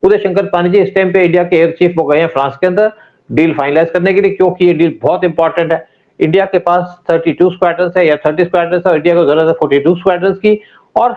उदय शंकर पांडे जी इस टाइम पे इंडिया के एयर चीफ वो गए हैं फ्रांस के अंदर डील फाइनलाइज करने के लिए, क्योंकि ये डील बहुत इंपॉर्टेंट है। इंडिया के पास 32 स्क्वाड्रन्स है या 30 स्क्वाड्रन्स है, इंडिया को जरूरत है 42 स्क्वाड्रन्स की। और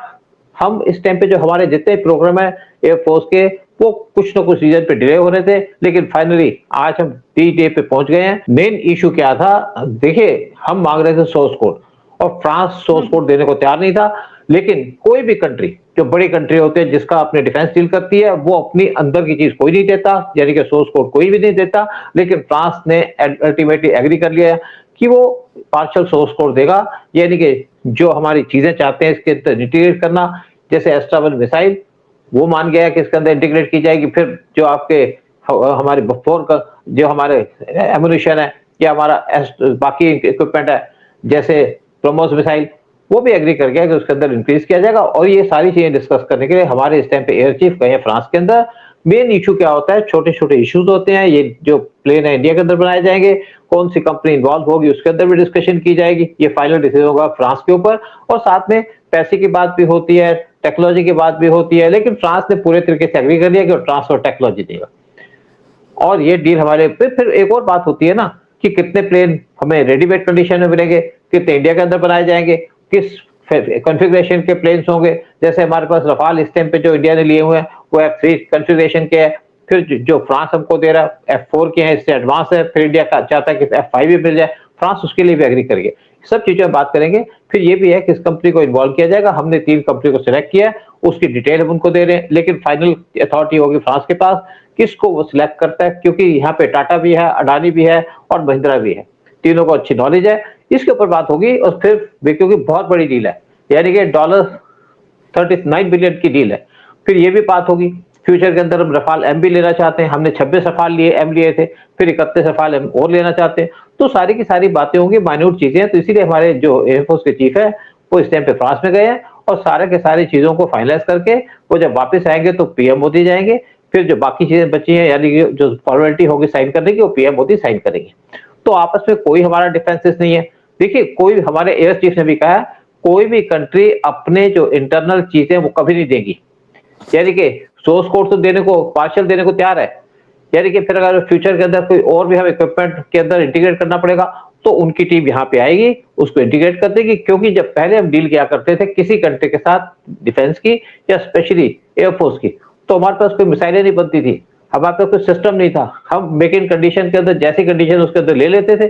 हम इस टाइम पे जो हमारे जितने प्रोग्राम है एयरफोर्स के, वो कुछ ना कुछ रीजन पे डिले हो रहे थे, लेकिन फाइनली आज हम डी डे पे पहुंच गए हैं। मेन इशू क्या था, देखिए हम मांग रहे थे सोर्स कोड और फ्रांस सोर्स कोड देने को तैयार नहीं था। लेकिन कोई भी कंट्री जो बड़ी कंट्री होती है जिसका अपने डिफेंस डील करती है, वो अपनी अंदर की चीज कोई नहीं देता, यानी कि सोर्स कोड कोई भी नहीं देता। लेकिन फ्रांस ने अल्टीमेटली एग्री कर लिया कि वो पार्शियल सोर्स कोड देगा, यानी कि जो हमारी चीजें चाहते हैं इसके अंदर इंटीग्रेट करना, जैसे एस्ट्रा 1 मिसाइल वो मान गया कि इसके अंदर इंटीग्रेट की जाएगी। फिर जो आपके हमारे बफोर का जो हमारे एमुनिशन है या हमारा बाकी इक्विपमेंट है जैसे ब्रह्मोस मिसाइल, वो भी एग्री कर गया कि उसके अंदर इंक्रीज किया जाएगा। और ये सारी चीजें डिस्कस करने के लिए हमारे इस टाइम पे एयर चीफ गए हैं फ्रांस के अंदर। मेन इशू क्या होता है, छोटे छोटे इश्यूज होते हैं, ये जो प्लेन है इंडिया के अंदर बनाए जाएंगे, कौन सी कंपनी इन्वॉल्व होगी उसके अंदर भी डिस्कशन की जाएगी, ये फाइनल डिसीजन होगा फ्रांस के ऊपर। और साथ में पैसे की बात भी होती है, टेक्नोलॉजी की बात भी होती है, लेकिन फ्रांस ने पूरे तरीके से एग्री कर लिया कि वो ट्रांसफर टेक्नोलॉजी देगा। और ये डील हमारे फिर एक और बात होती है ना कि कितने प्लेन हमें रेडीमेड कंडीशन में मिलेंगे, कितने इंडिया के अंदर बनाए जाएंगे, किस कॉन्फ़िगरेशन के प्लेन्स होंगे। जैसे हमारे पास रफाल इस टाइम पे जो इंडिया ने लिए हुए हैं वो F3 कॉन्फ़िगरेशन के है, फिर जो फ्रांस हमको दे रहा है F4 के हैं, इससे एडवांस है। फिर इंडिया का चाहता है कि F5 भी मिल जाए, फ्रांस उसके लिए भी एग्री कर गया। सब चीजें बात करेंगे। फिर ये भी है किस कंपनी को इन्वॉल्व किया जाएगा, हमने 3 कंपनी को सिलेक्ट किया है, उसकी डिटेल हम उनको दे रहे हैं, लेकिन फाइनल अथॉरिटी होगी फ्रांस के पास, किसको वो सिलेक्ट करता है, क्योंकि यहाँ पे टाटा भी है, अडानी भी है और महिंद्रा भी है, तीनों को अच्छी नॉलेज है। इसके ऊपर बात होगी। और फिर क्योंकि बहुत बड़ी डील है, यानी कि $39 बिलियन की डील है, फिर ये भी बात होगी। फ्यूचर के अंदर हम रफाल एम भी लेना चाहते हैं, हमने 26 रफाल लिए एम लिए थे, फिर 31 रफाल एम और लेना चाहते हैं। तो सारी की सारी बातें होंगी, माइन्यूट चीजें हैं। तो इसीलिए हमारे जो एयरफोर्स के चीफ है वो इस टाइम पे फ्रांस में गए हैं और सारे के सारी चीजों को फाइनलाइज करके वो जब वापस आएंगे तो पीएम मोदी जाएंगे। फिर जो बाकी चीजें बची हैं, यानी कि जो फॉर्मेलिटी होगी साइन करने की, वो पीएम मोदी साइन करेंगे। तो आपस में कोई हमारा डिफरेंसेस नहीं है। देखिए, कोई हमारे एयर चीफ ने भी कहा है, कोई भी कंट्री अपने जो इंटरनल चीजें वो कभी नहीं देगी, यानी कि सोर्स कोड तो देने को, पार्शियल देने को तैयार है। यानी कि फिर अगर फ्यूचर के अंदर कोई और भी हमें इक्विपमेंट के अंदर इंटीग्रेट करना पड़ेगा तो उनकी टीम यहाँ पे आएगी, उसको इंटीग्रेट कर देगी। क्योंकि जब पहले हम डील किया करते थे किसी कंट्री के साथ डिफेंस की या स्पेशली एयरफोर्स की, तो हमारे पास कोई मिसाइलें नहीं बनती थी, हमारे पास कोई सिस्टम नहीं था। हम मेक इन कंडीशन के अंदर जैसी कंडीशन उसके अंदर ले लेते थे,